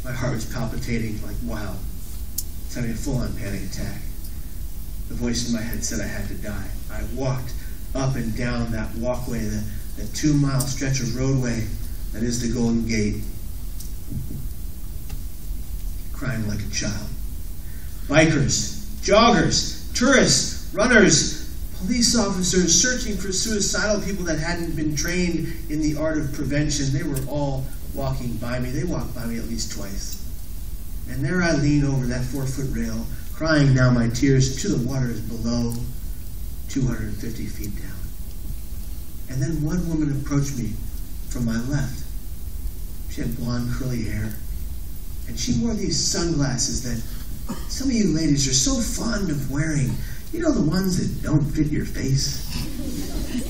My heart was palpitating like wow. I was having a full-on panic attack. The voice in my head said I had to die. I walked up and down that walkway, the 2-mile stretch of roadway that is the Golden Gate, crying like a child. Bikers, joggers, tourists, runners, police officers searching for suicidal people that hadn't been trained in the art of prevention. They were all walking by me. They walked by me at least twice. And there I leaned over that 4-foot rail, crying down my tears to the waters below, 250 feet down. And then one woman approached me from my left. She had blonde curly hair, and she wore these sunglasses that some of you ladies are so fond of wearing. You know, the ones that don't fit your face?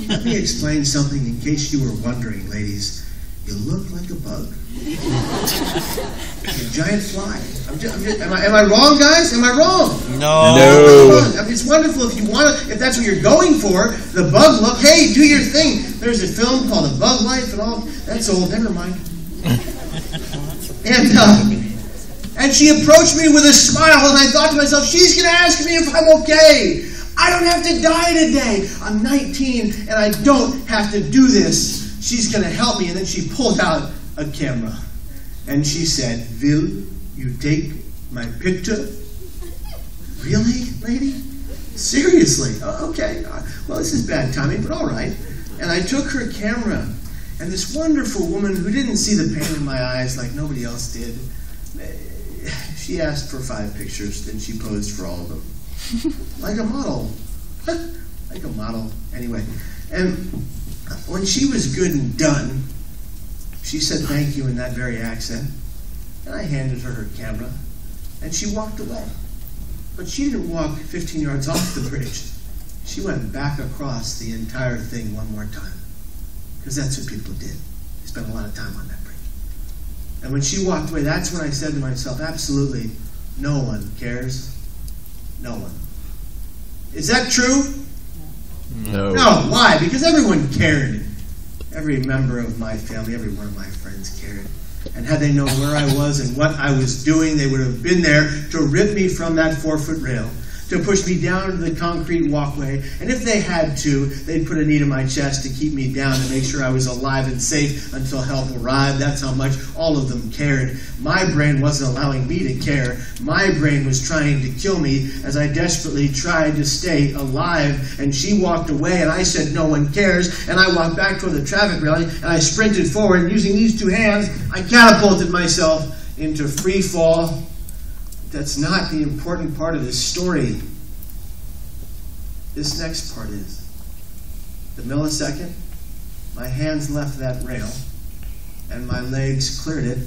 Let me explain something in case you were wondering, ladies. You look like a bug. A giant fly. Am I wrong, guys? Am I wrong? No. It's wonderful if you want to, if that's what you're going for. The bug look. Hey, do your thing. There's a film called The Bug Life and all. That's old. Never mind. And she approached me with a smile, and I thought to myself, she's going to ask me if I'm okay. I don't have to die today. I'm 19, and I don't have to do this. She's going to help me. And then she pulled out a camera. And she said, "Will you take my picture?" Really, lady? Seriously? Oh, okay. Well, this is bad timing, but all right. And I took her camera. And this wonderful woman who didn't see the pain in my eyes like nobody else did, she asked for 5 pictures, then she posed for all of them. Like a model. Like a model. Anyway. And when she was good and done, she said thank you in that very accent. And I handed her her camera. And she walked away. But she didn't walk 15 yards off the bridge. She went back across the entire thing one more time. Because that's what people did. They spent a lot of time on that bridge. And when she walked away, that's when I said to myself, absolutely no one cares. No one. Is that true? No. No. Why? Because everyone cared. Every member of my family, every one of my friends cared. And had they known where I was and what I was doing, they would have been there to rip me from that 4-foot rail, to push me down to the concrete walkway. And if they had to, they'd put a knee to my chest to keep me down to make sure I was alive and safe until help arrived. That's how much all of them cared. My brain wasn't allowing me to care. My brain was trying to kill me as I desperately tried to stay alive. And she walked away, and I said, no one cares. And I walked back toward the traffic rally, and I sprinted forward, and using these 2 hands, I catapulted myself into free fall. That's not the important part of this story. This next part is. The millisecond my hands left that rail and my legs cleared it,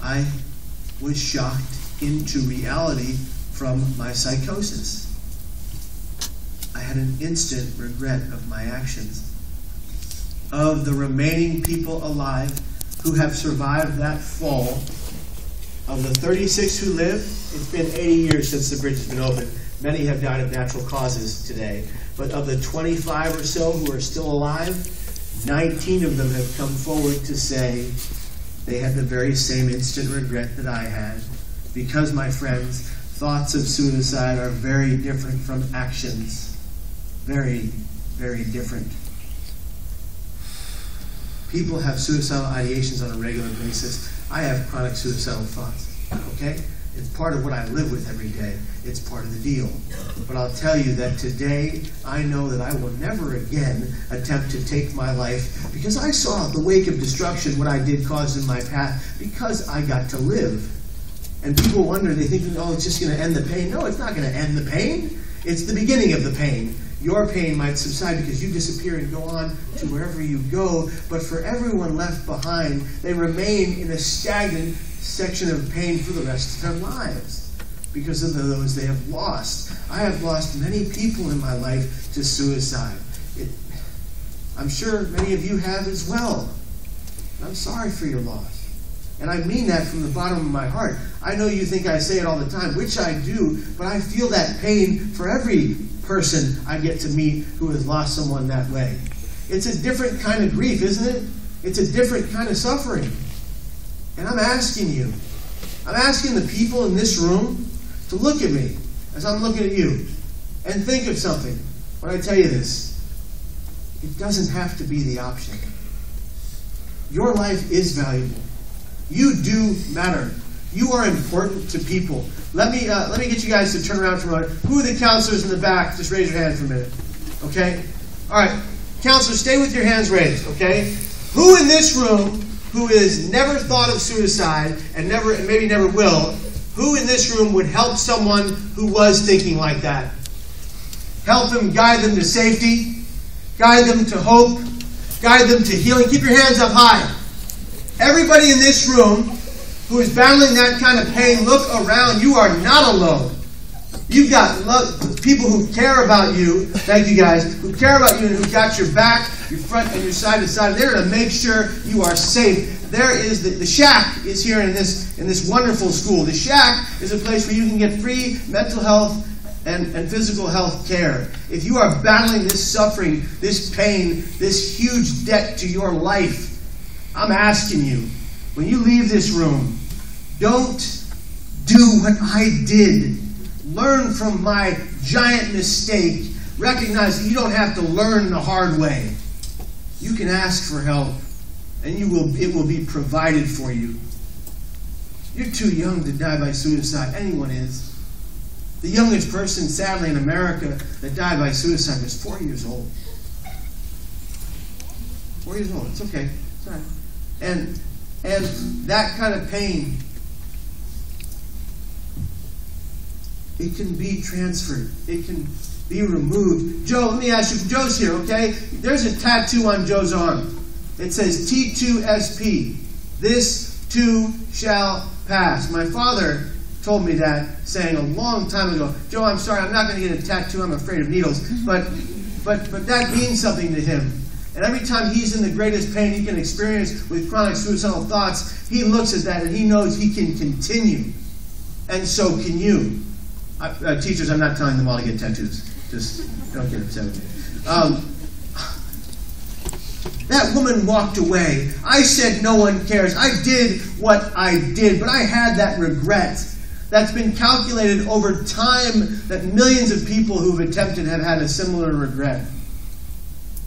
I was shocked into reality from my psychosis. I had an instant regret of my actions. Of the remaining people alive who have survived that fall, of the 36 who live, it's been 80 years since the bridge has been opened. Many have died of natural causes today. But of the 25 or so who are still alive, 19 of them have come forward to say they had the very same instant regret that I had. Because, my friends, thoughts of suicide are very different from actions. Very, very different. People have suicidal ideations on a regular basis. I have chronic suicidal thoughts, okay? It's part of what I live with every day. It's part of the deal. But I'll tell you that today, I know that I will never again attempt to take my life because I saw the wake of destruction, what I did cause in my path, because I got to live. And people wonder, they think, oh, it's just going to end the pain. No, it's not going to end the pain. It's the beginning of the pain. Your pain might subside because you disappear and go on to wherever you go. But for everyone left behind, they remain in a stagnant section of pain for the rest of their lives because of those they have lost. I have lost many people in my life to suicide. I'm sure many of you have as well. I'm sorry for your loss. And I mean that from the bottom of my heart. I know you think I say it all the time, which I do, but I feel that pain for every person I get to meet who has lost someone that way. It's a different kind of grief, isn't it? It's a different kind of suffering. And I'm asking you, I'm asking the people in this room to look at me as I'm looking at you and think of something when I tell you this. It doesn't have to be the option. Your life is valuable. You do matter. You are important to people. Let me get you guys to turn around for a moment. Who are the counselors in the back? Just raise your hand for a minute. Okay? All right. Counselors, stay with your hands raised. Okay? Who in this room who has never thought of suicide and maybe never will, who in this room would help someone who was thinking like that? Help them, guide them to safety, guide them to hope, guide them to healing. Keep your hands up high. Everybody in this room who is battling that kind of pain, look around. You are not alone. You've got people who care about you, thank you guys, who care about you and who've got your back, your front, and your side to side. They're to make sure you are safe. There is the Shack is here in this wonderful school. The Shack is a place where you can get free mental health and physical health care. If you are battling this suffering, this pain, this huge debt to your life, I'm asking you, when you leave this room, don't do what I did. Learn from my giant mistake. Recognize that you don't have to learn the hard way. You can ask for help, and it will be provided for you. You're too young to die by suicide. Anyone is. The youngest person, sadly, in America that died by suicide was 4 years old. 4 years old. It's okay. It's all right. And that kind of pain, it can be transferred. It can be removed. Joe, let me ask you. Joe's here, okay? There's a tattoo on Joe's arm. It says T2SP. This too shall pass. My father told me that, saying a long time ago, Joe, I'm sorry, I'm not going to get a tattoo. I'm afraid of needles. But that means something to him. And every time he's in the greatest pain he can experience with chronic suicidal thoughts, he looks at that and he knows he can continue. And so can you. Teachers, I'm not telling them all to get tattoos. Just don't get upset with me. That woman walked away. I said no one cares. I did what I did, but I had that regret. That's been calculated over time that millions of people who've attempted have had a similar regret.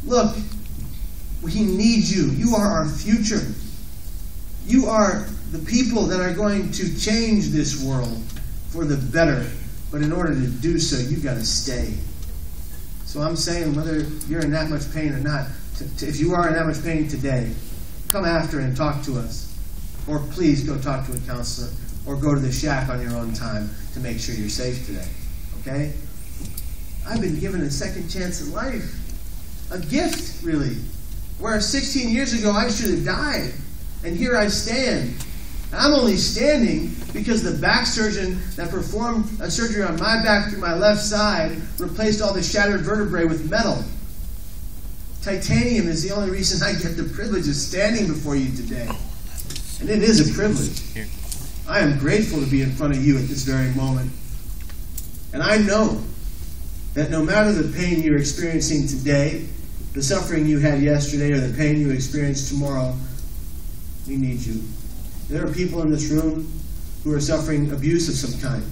Look, we need you. You are our future. You are the people that are going to change this world for the better. But in order to do so, you've got to stay. So I'm saying, whether you're in that much pain or not, if you are in that much pain today, come after and talk to us. Or please go talk to a counselor. Or go to the Shack on your own time to make sure you're safe today. Okay? I've been given a second chance at life. A gift, really. Where 16 years ago I should have died. And here I stand. And I'm only standing because the back surgeon that performed a surgery on my back through my left side replaced all the shattered vertebrae with metal. Titanium is the only reason I get the privilege of standing before you today. And it is a privilege. I am grateful to be in front of you at this very moment. And I know that no matter the pain you're experiencing today, the suffering you had yesterday, or the pain you experience tomorrow, we need you. There are people in this room who are suffering abuse of some kind.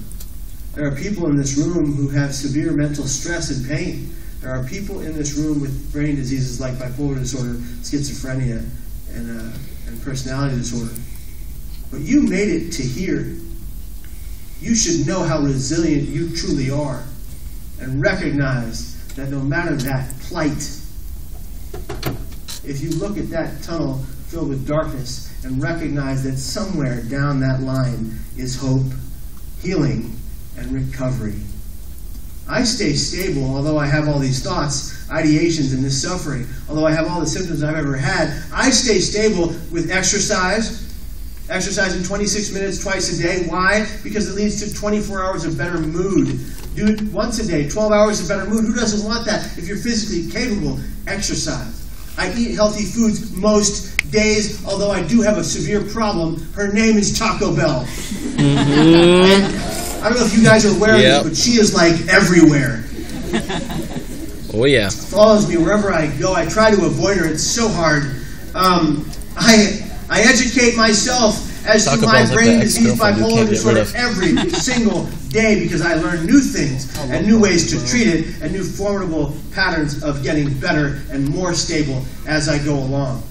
There are people in this room who have severe mental stress and pain. There are people in this room with brain diseases like bipolar disorder, schizophrenia, and personality disorder. but you made it to here. You should know how resilient you truly are and recognize that no matter that plight, if you look at that tunnel filled with darkness and recognize that somewhere down that line is hope, healing, and recovery. I stay stable, although I have all these thoughts, ideations, and this suffering. Although I have all the symptoms I've ever had, I stay stable with exercise. Exercising 26 minutes twice a day. Why? Because it leads to 24 hours of better mood. Do it once a day, 12 hours of better mood. Who doesn't want that? If you're physically capable, exercise. I eat healthy foods most days, although I do have a severe problem. Her name is Taco Bell. I don't know if you guys are aware of this, but she is like everywhere. Oh yeah. Follows me wherever I go. I try to avoid her. It's so hard. I educate myself as to my brain disease, bipolar disorder every single day because I learn new things and new ways to treat it and new formidable patterns of getting better and more stable as I go along.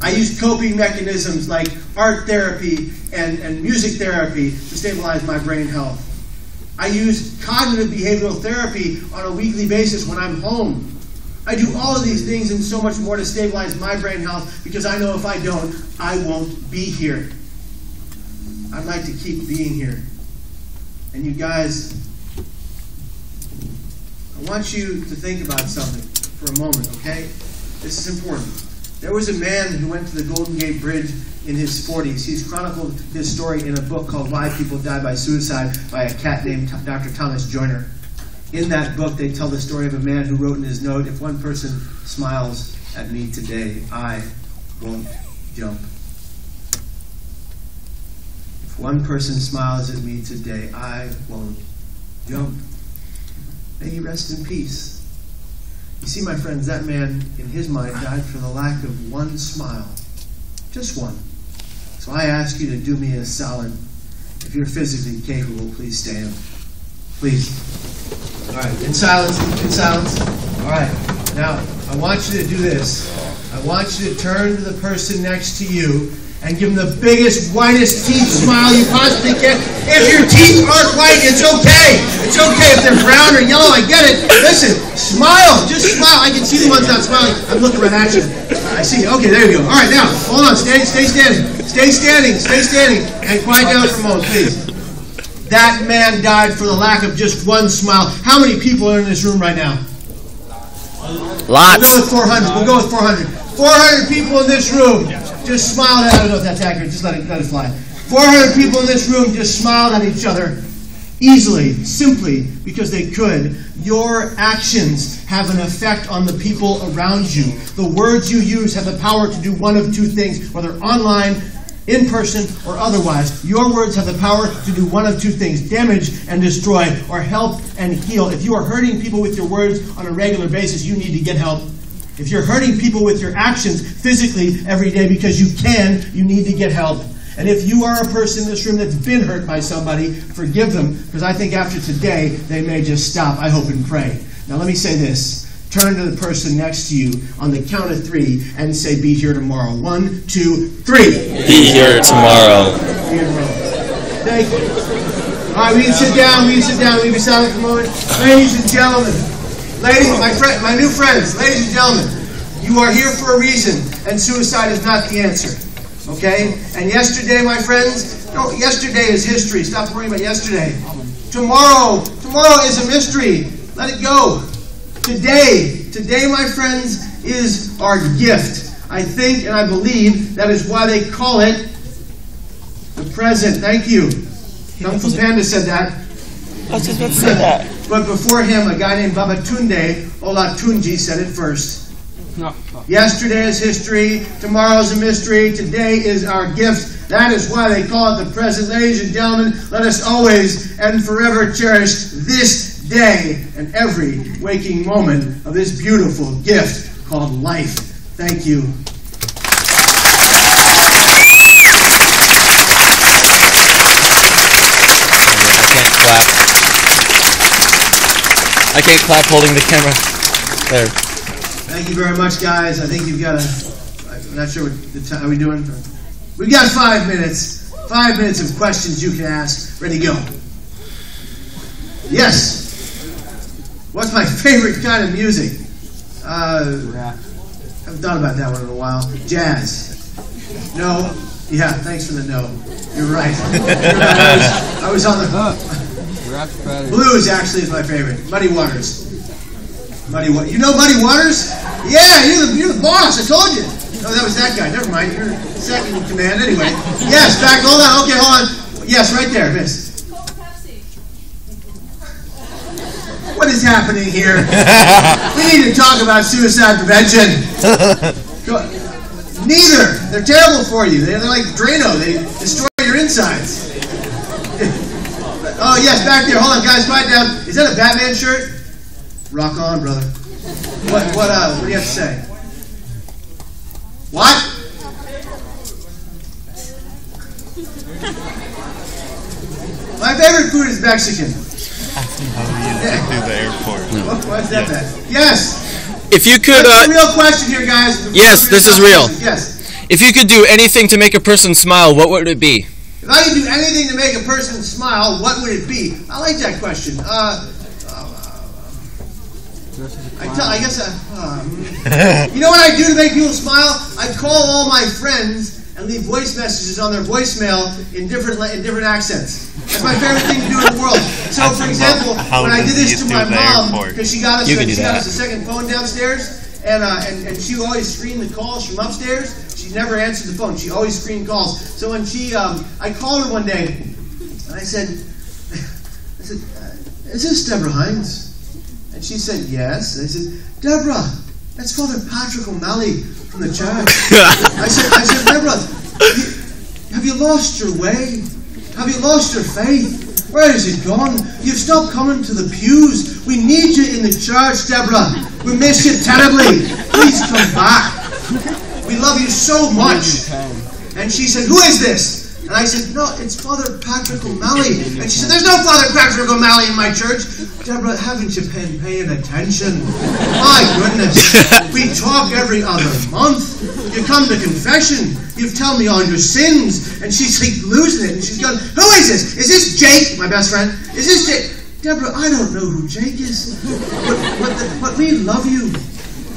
I use coping mechanisms like art therapy and music therapy to stabilize my brain health. I use cognitive behavioral therapy on a weekly basis when I'm home. I do all of these things and so much more to stabilize my brain health because I know if I don't, I won't be here. I'd like to keep being here. And you guys, I want you to think about something for a moment, okay? This is important. There was a man who went to the Golden Gate Bridge in his 40s. He's chronicled his story in a book called Why People Die by Suicide by a cat named Dr. Thomas Joyner. In that book, they tell the story of a man who wrote in his note, if one person smiles at me today, I won't jump. If one person smiles at me today, I won't jump. May he rest in peace. You see, my friends, that man, in his mind, died for the lack of one smile. Just one. So I ask you to do me a solid. If you're physically capable, please stand. Please. All right, in silence, in silence. All right, now, I want you to do this. I want you to turn to the person next to you and give them the biggest, whitest teeth smile you possibly can. If your teeth aren't white, it's okay. It's okay if they're brown or yellow, I get it. Listen, smile, just smile. I can see the ones not smiling. I'm looking right at you. I see you. Okay, there you go. All right, now, hold on, stay standing. Stay standing, and quiet down for a moment, please. That man died for the lack of just one smile. How many people are in this room right now? Lots. We'll go with 400. We'll go with 400. 400 people in this room just smiled at, I don't know if that's accurate, just let it fly. 400 people in this room just smiled at each other easily, simply because they could. Your actions have an effect on the people around you. The words you use have the power to do one of two things, whether online, in person, or otherwise. Your words have the power to do one of two things: damage and destroy, or help and heal. If you are hurting people with your words on a regular basis, you need to get help. If you're hurting people with your actions physically every day because you can, you need to get help. And if you are a person in this room that's been hurt by somebody, forgive them, because I think after today, they may just stop. I hope and pray. Now let me say this. Turn to the person next to you on the count of 3 and say, be here tomorrow. 1, 2, 3. Be here tomorrow. Be here tomorrow. Thank you. All right, we can sit down. We can be silent for a moment. Ladies and gentlemen, my new friends, ladies and gentlemen, you are here for a reason, and suicide is not the answer. Okay? And yesterday, my friends, no, yesterday is history. Stop worrying about yesterday. Tomorrow is a mystery. Let it go. Today, my friends, is our gift. I think and I believe that is why they call it the present. Thank you. Kung Fu Panda said that. I was just about to say that. But before him, a guy named Babatunde Olatunji said it first. No. Yesterday is history. Tomorrow is a mystery. Today is our gift. That is why they call it the present. Ladies and gentlemen, let us always and forever cherish this day and every waking moment of this beautiful gift called life. Thank you. I can't clap holding the camera. There. Thank you very much, guys. I think you've got I'm not sure what the time are we doing. We've got 5 minutes. 5 5 minutes of questions you can ask. Ready, go. Yes. What's my favorite kind of music? Rap. Haven't thought about that one in a while. Jazz. No. Yeah, thanks for the no. You're right. I was on the... Rap's better. Blues, actually, is my favorite. Muddy Waters. You know Muddy Waters? Yeah, you're the boss. I told you. Oh, that was that guy. Never mind. You're second in command anyway. Yes, back. Hold on. Okay, hold on. Yes, right there, miss. What is happening here? We need to talk about suicide prevention. Neither. They're terrible for you. They're like Drano. They destroy your insides. Oh, yes, back there. Hold on, guys. Quiet down. Is that a Batman shirt? Rock on, brother. What do you have to say? What? My favorite food is Mexican. Through the airport. What's that bad? Yes. If you could, That's a real question here, guys. yes, this is real. Yes. If you could do anything to make a person smile, what would it be? If I could do anything to make a person smile, what would it be? I like that question. You know what I do to make people smile? I call all my friends and leave voice messages on their voicemail in different accents. That's my favorite thing to do in the world. So, for example, when I did this to my mom, because she got us a second phone downstairs, and she would always screen the calls from upstairs. She never answered the phone. She always screened calls. So when I called her one day, and I said, is this Deborah Hines? And she said, yes. And I said, Deborah, that's Father Patrick O'Malley from the church. I said, Deborah, have you lost your way? Have you lost your faith? Where is it gone? You've stopped coming to the pews. We need you in the church, Deborah. We miss you terribly. Please come back. We love you so much. And she said, who is this? And I said, no, it's Father Patrick O'Malley. And she said, there's no Father Patrick O'Malley in my church. Deborah, haven't you been paying attention? My goodness. We talk every other month. You come to confession. You tell me all your sins. And she's like losing it. And she's going, who is this? Is this Jake, my best friend? Is this Jake? Deborah, I don't know who Jake is. But we love you.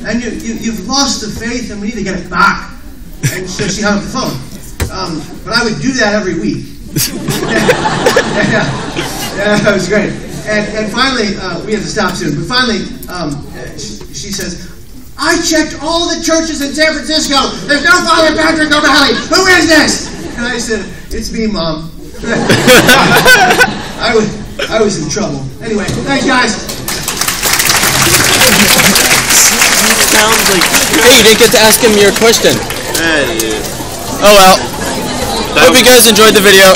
And you've lost the faith and we need to get it back. And so she hung up the phone. But I would do that every week. Yeah, that was great. And finally, we have to stop soon. But finally, she says, I checked all the churches in San Francisco. There's no Father Patrick O'Malley. Who is this? And I said, it's me, Mom. I was in trouble. Anyway, thanks, guys. Sounds like... Hey, you didn't get to ask him your question. Oh well. Hope you guys enjoyed the video.